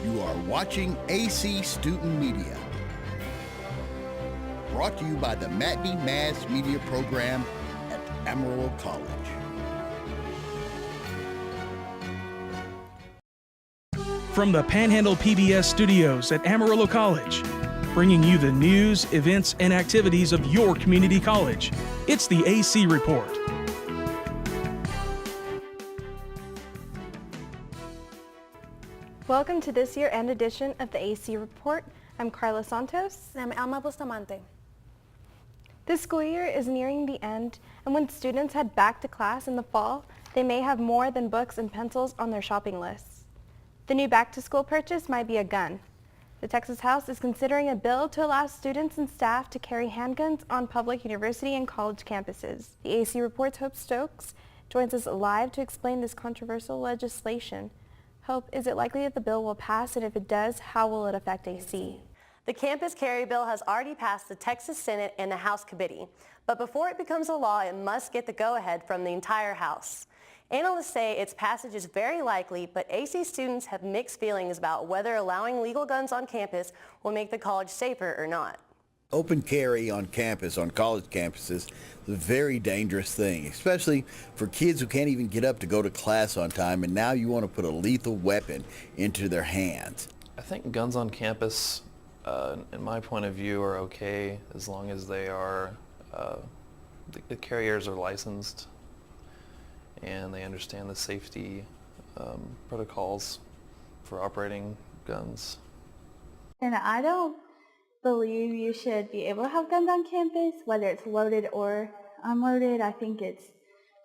You are watching AC Student Media. Brought to you by the Matinee Mass Media Program at Amarillo College. From the Panhandle PBS studios at Amarillo College, bringing you the news, events, and activities of your community college. It's the AC Report. Welcome to this year-end edition of the AC Report. I'm Carla Santos. And I'm Alma Bustamante. This school year is nearing the end, and when students head back to class in the fall, they may have more than books and pencils on their shopping lists. The new back-to-school purchase might be a gun. The Texas House is considering a bill to allow students and staff to carry handguns on public university and college campuses. The AC Report's Hope Stokes joins us live to explain this controversial legislation. Hope, is it likely that the bill will pass, and if it does, how will it affect AC? The campus carry bill has already passed the Texas Senate and the House committee, but before it becomes a law, it must get the go-ahead from the entire House. Analysts say its passage is very likely, but AC students have mixed feelings about whether allowing legal guns on campus will make the college safer or not. Open carry on campus, on college campuses, is a very dangerous thing, especially for kids who can't even get up to go to class on time, and now you want to put a lethal weapon into their hands. I think guns on campus, in my point of view, are okay as long as they are, the carriers are licensed and they understand the safety protocols for operating guns. And I don't believe you should be able to have guns on campus, whether it's loaded or unloaded. I think it's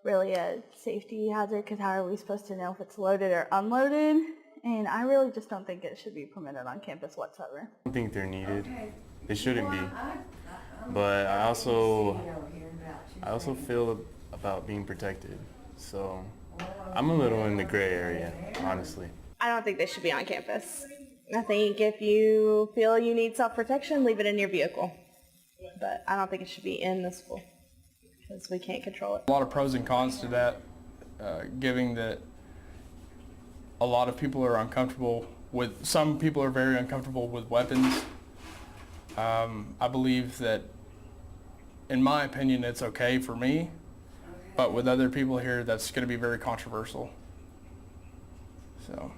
really a safety hazard, because how are we supposed to know if it's loaded or unloaded? And I really just don't think it should be permitted on campus whatsoever. I don't think they're needed. They shouldn't be. But I also feel about being protected. So I'm a little in the gray area, honestly. I don't think they should be on campus. I think if you feel you need self-protection, leave it in your vehicle. But I don't think it should be in the school, because we can't control it. A lot of pros and cons to that, given that a lot of people are uncomfortable with, some people are very uncomfortable with weapons. I believe that, in my opinion, it's okay for me, but with other people here, that's going to be very controversial. So.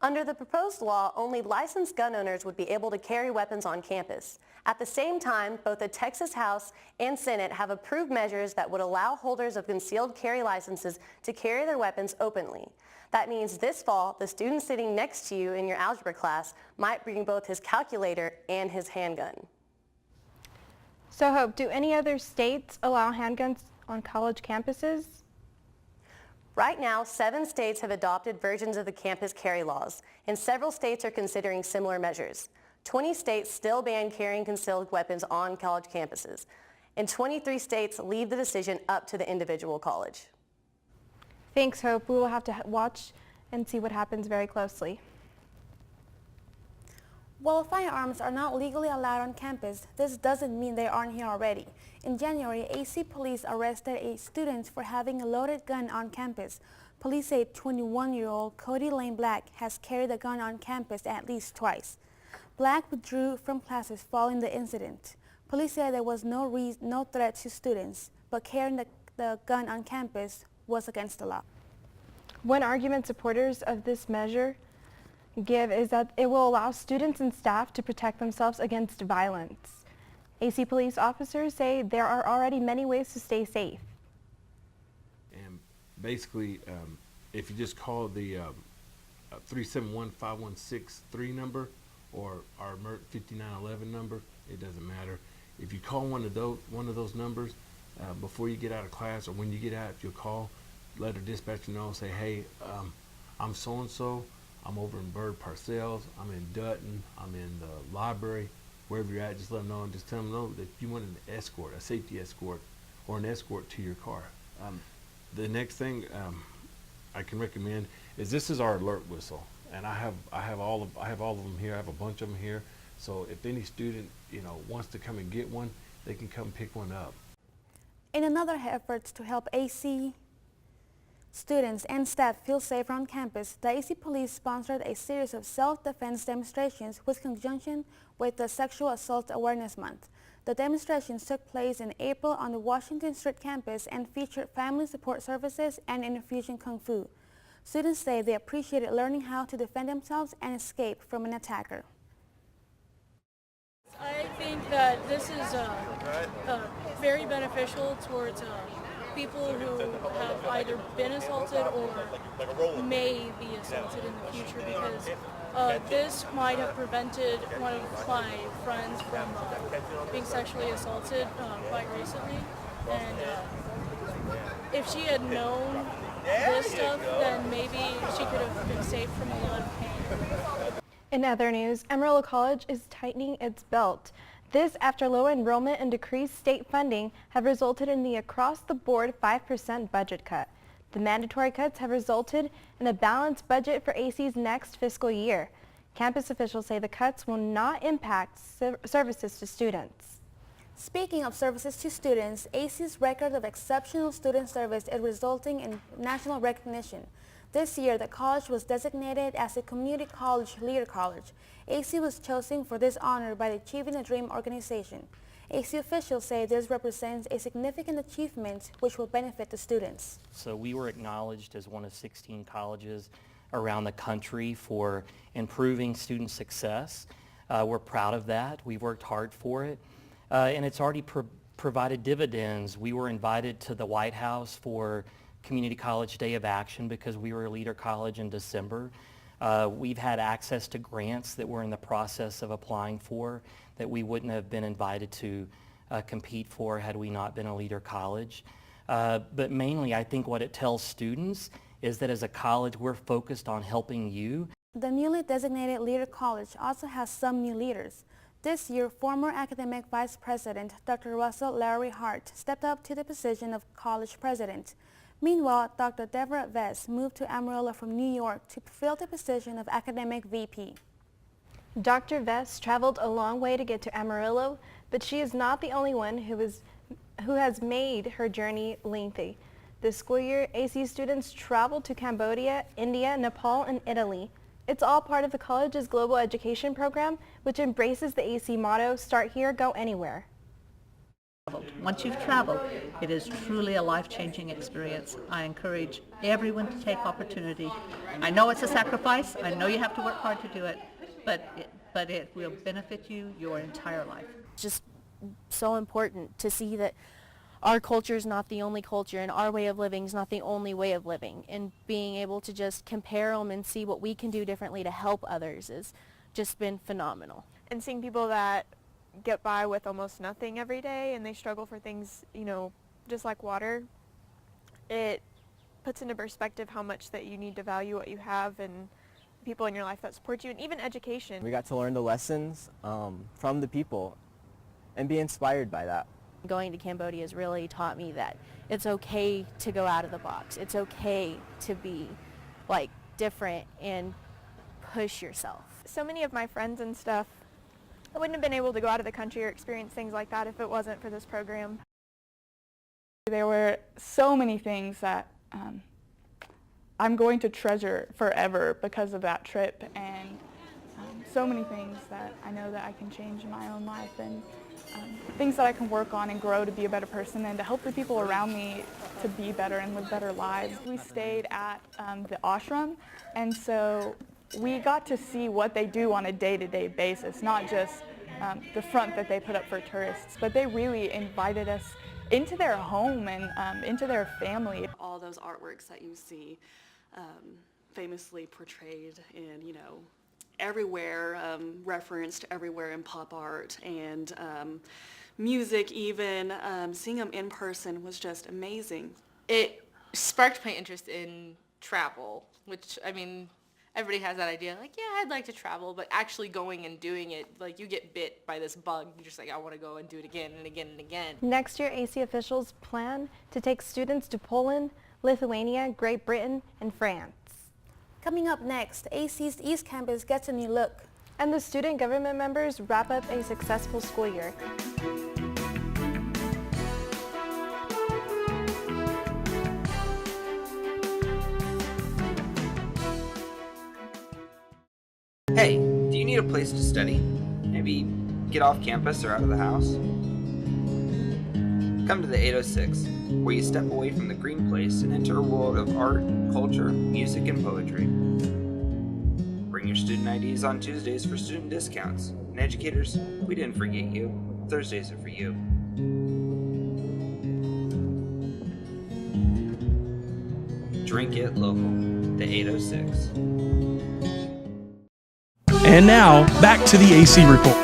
Under the proposed law, only licensed gun owners would be able to carry weapons on campus. At the same time, both the Texas House and Senate have approved measures that would allow holders of concealed carry licenses to carry their weapons openly. That means this fall, the student sitting next to you in your algebra class might bring both his calculator and his handgun. So Hope, do any other states allow handguns on college campuses? Right now, 7 states have adopted versions of the campus carry laws, and several states are considering similar measures. 20 states still ban carrying concealed weapons on college campuses, and 23 states leave the decision up to the individual college. Thanks, Hope. We will have to watch and see what happens very closely. While firearms are not legally allowed on campus, this doesn't mean they aren't here already. In January, AC police arrested a student for having a loaded gun on campus. Police say 21-year-old Cody Lane Black has carried a gun on campus at least twice. Black withdrew from classes following the incident. Police said there was no threat to students, but carrying the gun on campus was against the law. One argument supporters of this measure give is that it will allow students and staff to protect themselves against violence. AC police officers say there are already many ways to stay safe. And basically, if you just call the 371-5163 number or our 5911 number, it doesn't matter. If you call one of those numbers before you get out of class, or when you get out, if you'll call, let the dispatcher know, say, hey, I'm so-and-so, I'm over in Bird Parcells, I'm in Dutton, I'm in the library, wherever you're at, just let them know, and just tell them know that you want an escort, a safety escort, or an escort to your car. The next thing I can recommend is, this is our alert whistle, and I have all of them here. I have a bunch of them here. So if any student wants to come and get one, they can come pick one up. In another effort to help AC Students and staff feel safer on campus. The AC Police sponsored a series of self-defense demonstrations with conjunction with the Sexual Assault Awareness Month. The demonstrations took place in April on the Washington Street campus and featured family support services and infusion kung fu. Students say they appreciated learning how to defend themselves and escape from an attacker. I think that this is very beneficial towards people who have either been assaulted or may be assaulted in the future, because this might have prevented one of my friends from being sexually assaulted quite recently. And if she had known this stuff, then maybe she could have been saved from a lot of pain. In other news, Amarillo College is tightening its belt. This after low enrollment and decreased state funding have resulted in the across-the-board 5% budget cut. The mandatory cuts have resulted in a balanced budget for AC's next fiscal year. Campus officials say the cuts will not impact services to students. Speaking of services to students, AC's record of exceptional student service is resulting in national recognition. This year, the college was designated as a Community College Leader College. AC was chosen for this honor by the Achieving a Dream organization. AC officials say this represents a significant achievement which will benefit the students. So we were acknowledged as one of 16 colleges around the country for improving student success. We're proud of that. We've worked hard for it. And it's already provided dividends. We were invited to the White House for Community College Day of Action because we were a leader college in December. We've had access to grants that we're in the process of applying for that we wouldn't have been invited to compete for had we not been a leader college. But mainly, I think what it tells students is that as a college, we're focused on helping you. The newly designated Leader College also has some new leaders. This year, former academic vice president Dr. Russell Larry Hart stepped up to the position of college president. Meanwhile, Dr. Deborah Vess moved to Amarillo from New York to fill the position of academic VP. Dr. Vess traveled a long way to get to Amarillo, but she is not the only one who has made her journey lengthy. This school year, AC students traveled to Cambodia, India, Nepal, and Italy. It's all part of the college's global education program, which embraces the AC motto, "Start here, go anywhere." Once you've traveled, it is truly a life-changing experience. I encourage everyone to take opportunity. I know it's a sacrifice. I know you have to work hard to do it, but it will benefit you your entire life. Just so important to see that our culture is not the only culture and our way of living is not the only way of living, and being able to just compare them and see what we can do differently to help others has just been phenomenal. And seeing people that get by with almost nothing every day and they struggle for things, you know, just like water, it puts into perspective how much that you need to value what you have and people in your life that support you, and even education. We got to learn the lessons from the people and be inspired by that. Going to Cambodia has really taught me that it's okay to go out of the box. It's okay to be like different and push yourself. So many of my friends and stuff, I wouldn't have been able to go out of the country or experience things like that if it wasn't for this program. There were so many things that I'm going to treasure forever because of that trip, and so many things that I know that I can change in my own life, and things that I can work on and grow to be a better person and to help the people around me to be better and live better lives. We stayed at the ashram, and so we got to see what they do on a day-to-day basis, not just the front that they put up for tourists, but they really invited us into their home and into their family. All those artworks that you see famously portrayed in, you know, everywhere, referenced everywhere in pop art and music even, seeing them in person was just amazing. It sparked my interest in travel, which, I mean, everybody has that idea, like, yeah, I'd like to travel, but actually going and doing it, like, you get bit by this bug. You're just like, I want to go and do it again and again and again. Next year, AC officials plan to take students to Poland, Lithuania, Great Britain, and France. Coming up next, AC's East Campus gets a new look. And the student government members wrap up a successful school year. Hey, do you need a place to study? Maybe get off campus or out of the house? Come to the 806, where you step away from the green place and enter a world of art, culture, music, and poetry. Bring your student IDs on Tuesdays for student discounts. And educators, we didn't forget you. Thursdays are for you. Drink it local. The 806. And now, back to the AC Report.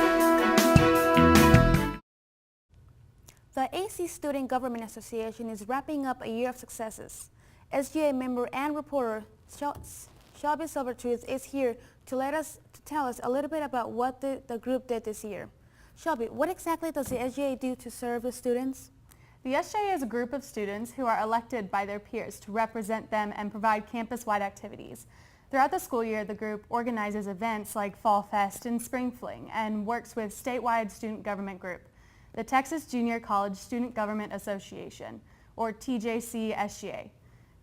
The AC Student Government Association is wrapping up a year of successes. SGA member and reporter Shelby Silvertooth is here to tell us a little bit about what the group did this year. Shelby, what exactly does the SGA do to serve the students? The SGA is a group of students who are elected by their peers to represent them and provide campus-wide activities. Throughout the school year, the group organizes events like Fall Fest and Spring Fling and works with statewide student government group, the Texas Junior College Student Government Association, or TJC-SGA.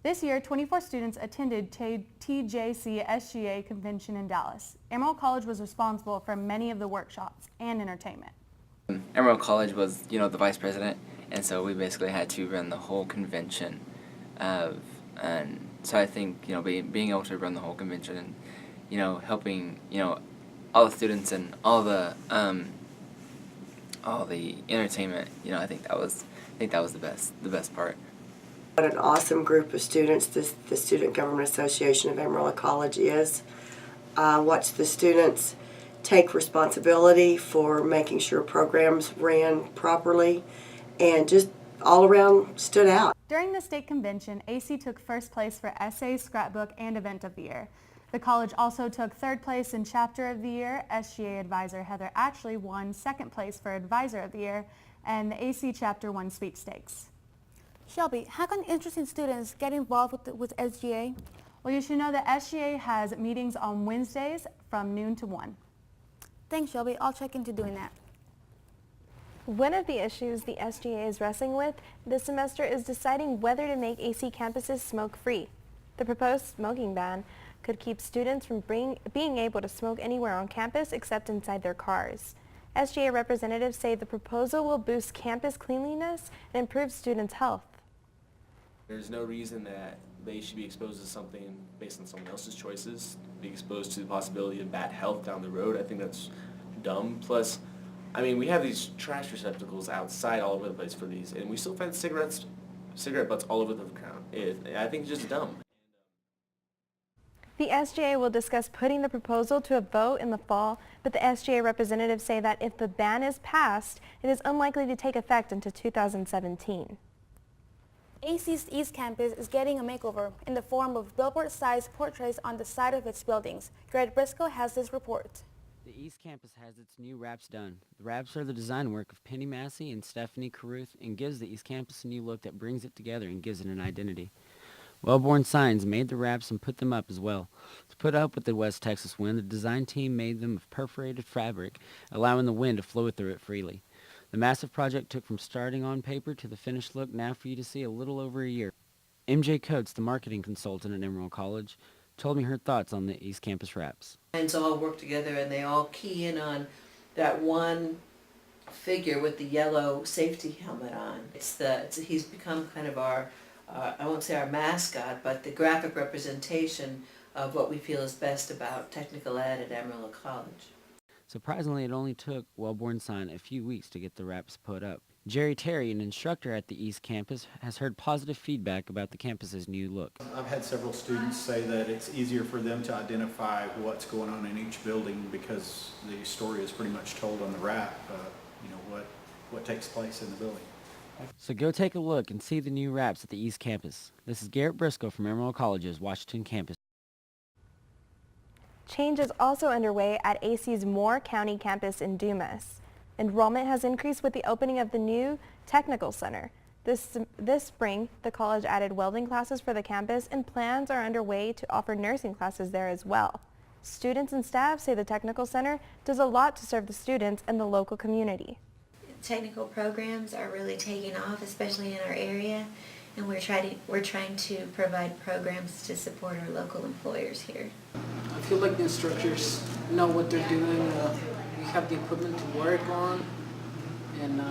This year, 24 students attended TJC-SGA convention in Dallas. Amarillo College was responsible for many of the workshops and entertainment. Amarillo College was, the vice president, and so we basically had to run the whole convention. And so I think, being able to run the whole convention and, helping, all the students and all the entertainment, I think that was the best part. What an awesome group of students the Student Government Association of Amarillo College is. Watch the students take responsibility for making sure programs ran properly and just all around stood out. During the state convention, AC took first place for Essay, Scrapbook, and Event of the Year. The college also took third place in Chapter of the Year. SGA advisor Heather Ashley won second place for Advisor of the Year, and the AC chapter won Sweepstakes. Shelby, how can interested students get involved with SGA? Well, you should know that SGA has meetings on Wednesdays from noon to 1. Thanks, Shelby. I'll check into doing that. One of the issues the SGA is wrestling with this semester is deciding whether to make AC campuses smoke-free. The proposed smoking ban could keep students from being able to smoke anywhere on campus except inside their cars. SGA representatives say the proposal will boost campus cleanliness and improve students' health. There's no reason that they should be exposed to something based on someone else's choices, be exposed to the possibility of bad health down the road. I think that's dumb. Plus, we have these trash receptacles outside all over the place for these, and we still find cigarette butts all over the ground. I think it's just dumb. The SGA will discuss putting the proposal to a vote in the fall, but the SGA representatives say that if the ban is passed, it is unlikely to take effect until 2017. AC's East Campus is getting a makeover in the form of billboard-sized portraits on the side of its buildings. Garrett Briscoe has this report. The East Campus has its new wraps done. The wraps are the design work of Penny Massey and Stephanie Caruth and gives the East Campus a new look that brings it together and gives it an identity. Wellborn Signs made the wraps and put them up as well. To put up with the West Texas wind, the design team made them of perforated fabric, allowing the wind to flow through it freely. The massive project took from starting on paper to the finished look now for you to see a little over a year. MJ Coates, the marketing consultant at Amarillo College, told me her thoughts on the East Campus wraps. Minds all work together and they all key in on that one figure with the yellow safety helmet on. He's become kind of our, I won't say our mascot, but the graphic representation of what we feel is best about technical ed at Amarillo College. Surprisingly, it only took Wellborn Sign a few weeks to get the wraps put up. Jerry Terry, an instructor at the East Campus, has heard positive feedback about the campus's new look. I've had several students say that it's easier for them to identify what's going on in each building because the story is pretty much told on the wrap, what takes place in the building. So go take a look and see the new wraps at the East Campus. This is Garrett Briscoe from Amarillo College's Washington campus. Change is also underway at AC's Moore County campus in Dumas. Enrollment has increased with the opening of the new Technical Center. This spring, the college added welding classes for the campus and plans are underway to offer nursing classes there as well. Students and staff say the Technical Center does a lot to serve the students and the local community. Technical programs are really taking off, especially in our area, and we're trying to provide programs to support our local employers here. I feel like the instructors know what they're doing. We have the equipment to work on and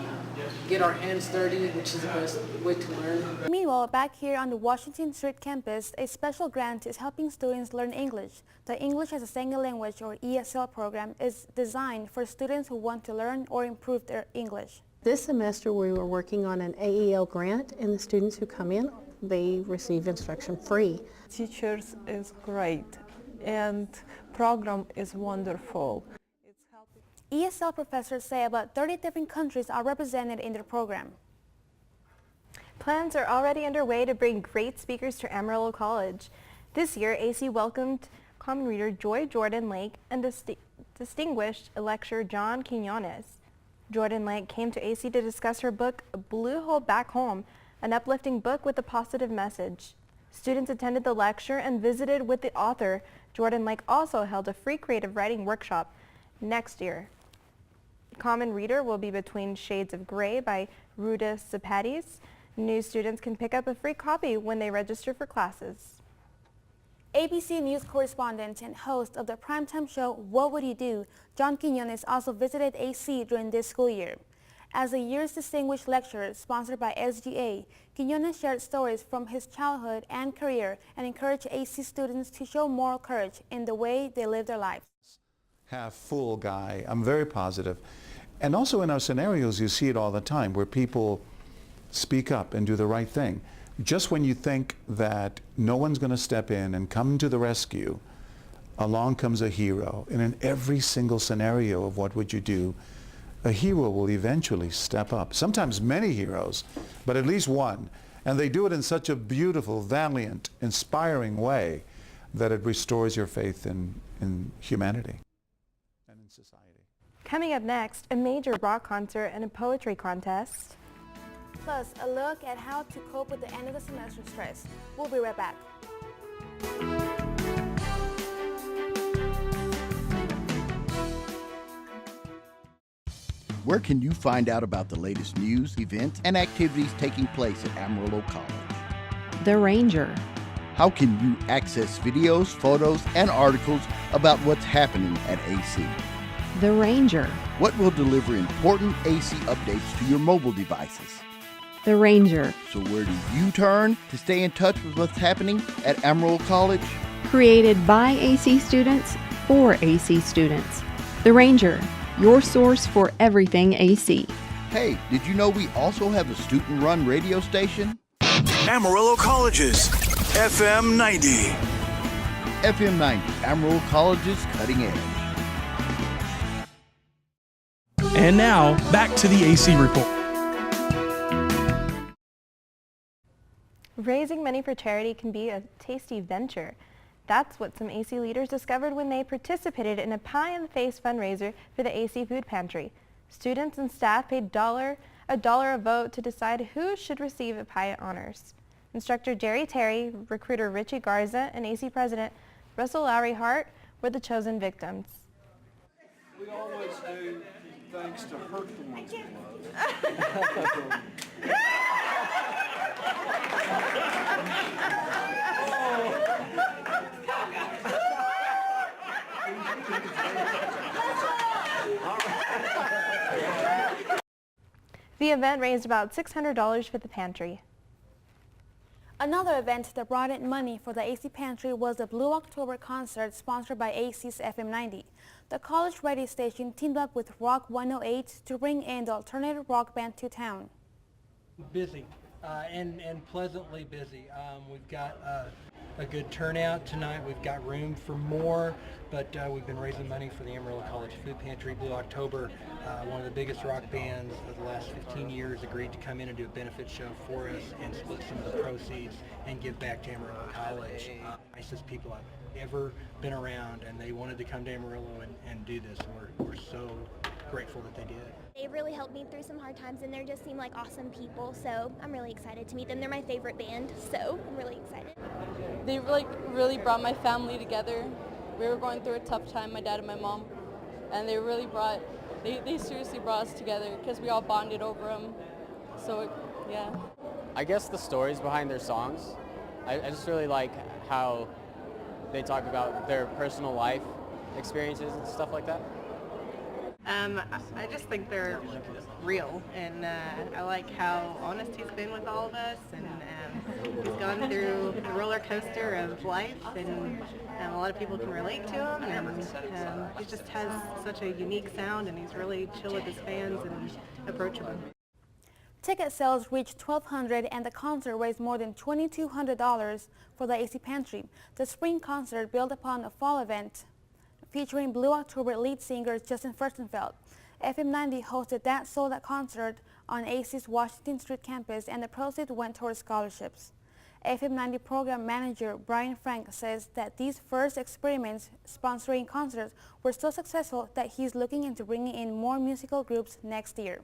get our hands dirty, which is the best way to learn. Meanwhile, back here on the Washington Street campus, a special grant is helping students learn English. The English as a Second Language, or ESL program, is designed for students who want to learn or improve their English. This semester we were working on an AEL grant, and the students who come in, they receive instruction free. Teachers is great and program is wonderful. ESL professors say about 30 different countries are represented in their program. Plans are already underway to bring great speakers to Amarillo College. This year, AC welcomed Common Reader Joy Jordan Lake and distinguished lecturer John Quinones. Jordan Lake came to AC to discuss her book, Blue Hole Back Home, an uplifting book with a positive message. Students attended the lecture and visited with the author. Jordan Lake also held a free creative writing workshop next year. Common Reader will be Between Shades of Grey by Ruta Sepetys. New students can pick up a free copy when they register for classes. ABC News correspondent and host of the primetime show What Would You Do, John Quinones also visited AC during this school year. As the year's distinguished lecturer sponsored by SGA, Quinones shared stories from his childhood and career and encouraged AC students to show moral courage in the way they live their lives. Half full guy. I'm very positive. And also in our scenarios, you see it all the time where people speak up and do the right thing. Just when you think that no one's going to step in and come to the rescue, along comes a hero. And in every single scenario of what would you do, a hero will eventually step up. Sometimes many heroes, but at least one. And they do it in such a beautiful, valiant, inspiring way that it restores your faith in humanity. Coming up next, a major rock concert and a poetry contest. Plus, a look at how to cope with the end of the semester stress. We'll be right back. Where can you find out about the latest news, events, and activities taking place at Amarillo College? The Ranger. How can you access videos, photos, and articles about what's happening at AC? The Ranger. What will deliver important AC updates to your mobile devices? The Ranger. So where do you turn to stay in touch with what's happening at Amarillo College? Created by AC students for AC students. The Ranger, your source for everything AC. Hey, did you know we also have a student-run radio station? Amarillo College's FM 90. FM 90, Amarillo College's cutting edge. And now, back to the AC Report. Raising money for charity can be a tasty venture. That's what some AC leaders discovered when they participated in a pie-in-the-face fundraiser for the AC Food Pantry. Students and staff paid $1 a vote to decide who should receive a pie honors. Instructor Jerry Terry, recruiter Richie Garza, and AC President Russell Lowry Hart were the chosen victims. We always do things to hurt the ones we love. The event raised about $600 for the pantry. Another event that brought in money for the AC Pantry was the Blue October concert sponsored by AC's FM 90. The college radio station teamed up with Rock 108 to bring in the alternative rock band to town. Busy and pleasantly busy. We've got a good turnout tonight. We've got room for more, but we've been raising money for the Amarillo College Food Pantry. Blue October, one of the biggest rock bands of the last 15 years, agreed to come in and do a benefit show for us and split some of the proceeds and give back to Amarillo College. Nicest people I've ever been around, and they wanted to come to Amarillo and do this. We're so grateful that they did. They really helped me through some hard times, and they just seem like awesome people, so I'm really excited to meet them. They're my favorite band, so I'm really excited. They really brought my family together. We were going through a tough time, my dad and my mom, and they seriously brought us together because we all bonded over them. So, yeah. I guess the stories behind their songs. I just really like how they talk about their personal life experiences and stuff like that? I just think they're real, and I like how honest he's been with all of us, and he's gone through the roller coaster of life, and a lot of people can relate to him, and he just has such a unique sound, and he's really chill with his fans and approachable. Ticket sales reached 1,200 and the concert raised more than $2,200 for the AC Pantry. The spring concert built upon a fall event featuring Blue October lead singer Justin Furstenfeld. FM 90 hosted that sold-out concert on AC's Washington Street campus, and the proceeds went towards scholarships. FM 90 program manager Brian Frank says that these first experiments sponsoring concerts were so successful that he's looking into bringing in more musical groups next year.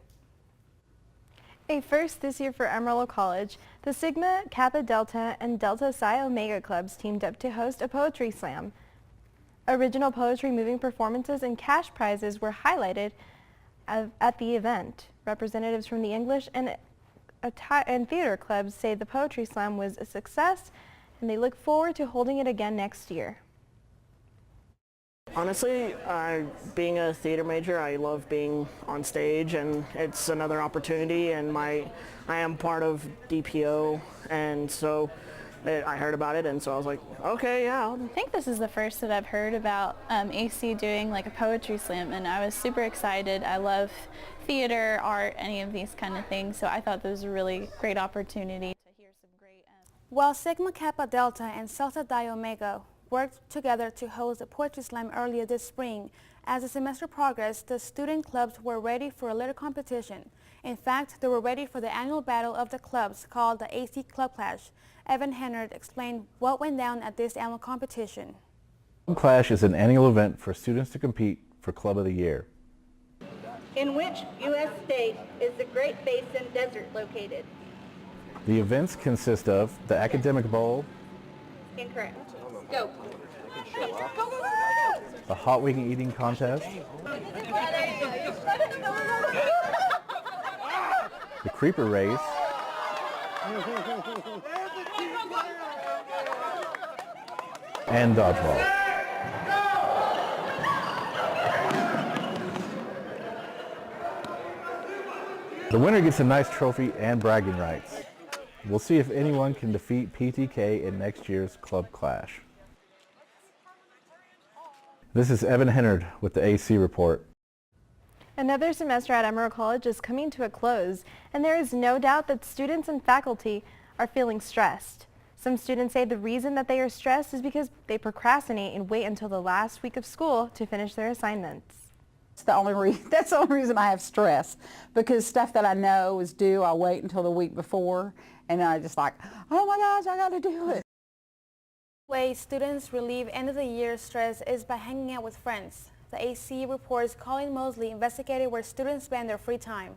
A first this year for Amarillo College, the Sigma, Kappa Delta, and Delta Psi Omega clubs teamed up to host a poetry slam. Original poetry moving performances and cash prizes were highlighted at the event. Representatives from the English and theater clubs say the poetry slam was a success, and they look forward to holding it again next year. Honestly, being a theater major, I love being on stage, and it's another opportunity, and I am part of DPO, and so I heard about it, and so I was like, okay, yeah. I think this is the first that I've heard about AC doing like a poetry slam, and I was super excited. I love theater, art, any of these kind of things, so I thought this was a really great opportunity to hear some great... While Sigma Kappa Delta and Delta Psi Omega worked together to host a poetry slam earlier this spring, as the semester progressed, the student clubs were ready for a little competition. In fact, they were ready for the annual battle of the clubs called the AC Club Clash. Evan Hennard explained what went down at this annual competition. Club Clash is an annual event for students to compete for Club of the Year. In which U.S. state is the Great Basin Desert located? The events consist of the Academic Bowl, Incorrect. Go. Go, go, go, go, go. the Hot Wing Eating Contest, the Creeper Race, and Dodgeball. The winner gets a nice trophy and bragging rights. We'll see if anyone can defeat PTK in next year's Club Clash. This is Evan Hennard with the AC Report. Another semester at Amarillo College is coming to a close, and there is no doubt that students and faculty are feeling stressed. Some students say the reason that they are stressed is because they procrastinate and wait until the last week of school to finish their assignments. That's the only reason I have stress, because stuff that I know is due, I wait until the week before, and then I just like, oh my gosh, I got to do it. Way students relieve end of the year stress is by hanging out with friends. The AC reports Colin Mosley investigated where students spend their free time.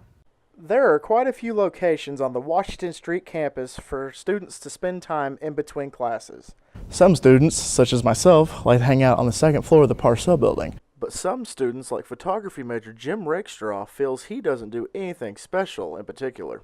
There are quite a few locations on the Washington Street campus for students to spend time in between classes. Some students, such as myself, like to hang out on the second floor of the Parcell building. But some students, like photography major Jim Rakestraw, feels he doesn't do anything special in particular.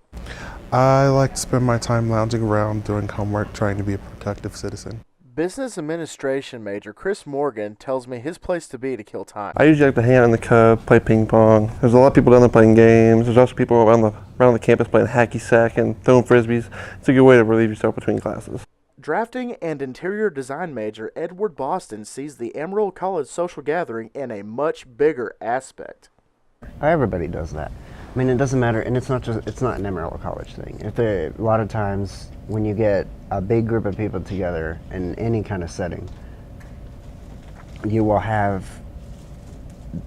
I like to spend my time lounging around, doing homework, trying to be a productive citizen. Business administration major Chris Morgan tells me his place to be to kill time. I usually like to hang out in the Cub, play ping pong. There's a lot of people down there playing games. There's also people around the campus playing hacky sack and throwing frisbees. It's a good way to relieve yourself between classes. Drafting and interior design major Edward Boston sees the Amarillo College social gathering in a much bigger aspect. Everybody does that. I mean, it doesn't matter, and it's not an Amarillo College thing. A lot of times when you get a big group of people together in any kind of setting, you will have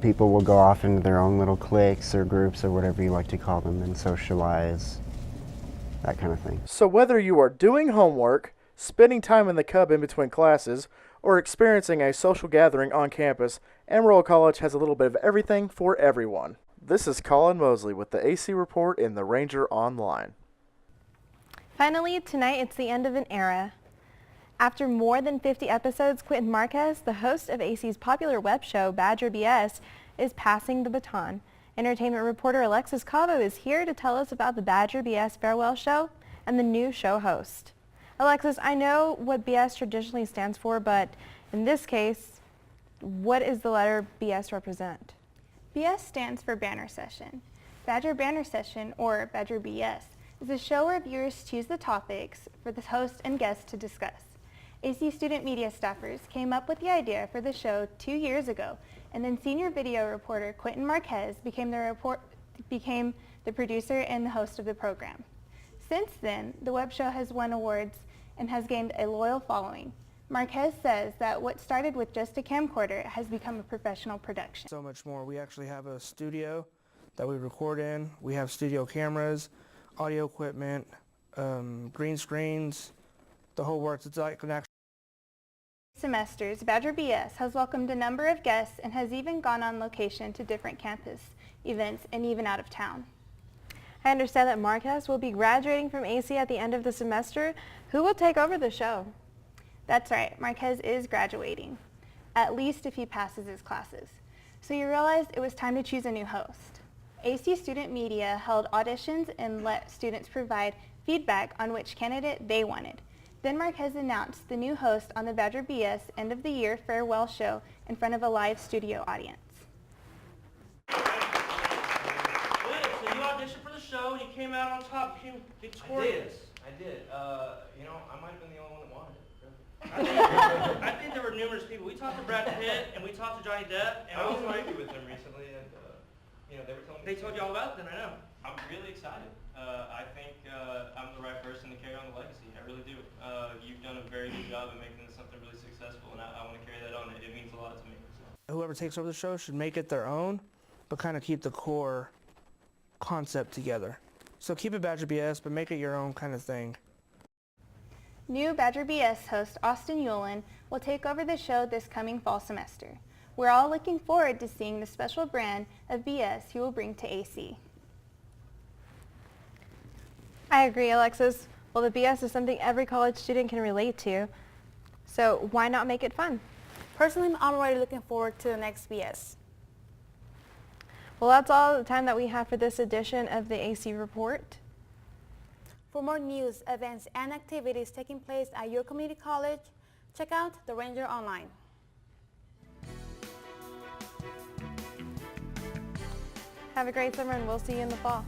people will go off into their own little cliques or groups or whatever you like to call them and socialize, that kind of thing. So whether you are doing homework, spending time in the Cub in between classes, or experiencing a social gathering on campus, Amarillo College has a little bit of everything for everyone. This is Colin Mosley with the AC Report in the Ranger Online. Finally, tonight it's the end of an era. After more than 50 episodes, Quentin Marquez, the host of AC's popular web show Badger BS, is passing the baton. Entertainment reporter Alexis Cavo is here to tell us about the Badger BS farewell show and the new show host. Alexis, I know what BS traditionally stands for, but in this case, What does the letter BS represent? BS stands for Banner Session. Badger Banner Session, or Badger BS, is a show where viewers choose the topics for the host and guests to discuss. AC student media staffers came up with the idea for the show 2 years ago, and then senior video reporter Quentin Marquez became the producer and the host of the program. Since then, the web show has won awards and has gained a loyal following. Marquez says that what started with just a camcorder has become a professional production. So much more. We actually have a studio that we record in. We have studio cameras, audio equipment, green screens, the whole works. It's like an actual semesters, Badger BS has welcomed a number of guests and has even gone on location to different campus events and even out of town. I understand that Marquez will be graduating from AC at the end of the semester. Who will take over the show? That's right, Marquez is graduating, at least if he passes his classes. So you realized it was time to choose a new host. AC Student Media held auditions and let students provide feedback on which candidate they wanted. Then Marquez announced the new host on the Badger BS End of the Year Farewell Show in front of a live studio audience. Good, so you auditioned for the show, you came out on top, you came victorious. I did. You know, I might have been the only one that wanted it. I think there were numerous people. We talked to Brad Pitt and we talked to Johnny Depp. And I was working with them recently, and you know, they were telling me. They told you all about it, then I know. I'm really excited. I think I'm the right person to carry on the legacy. I really do. You've done a very good job of making this something really successful, and I want to carry that on. It means a lot to me. So. Whoever takes over the show should make it their own, but kind of keep the core concept together. So keep it Badger BS, but make it your own kind of thing. New Badger BS host Austin Yulin will take over the show this coming fall semester. We're all looking forward to seeing the special brand of BS he will bring to AC. I agree, Alexis. Well, the BS is something every college student can relate to, so why not make it fun? Personally, I'm already looking forward to the next BS. Well, that's all the time that we have for this edition of the AC Report. For more news, events, and activities taking place at your community college, check out The Ranger online. Have a great summer, and we'll see you in the fall.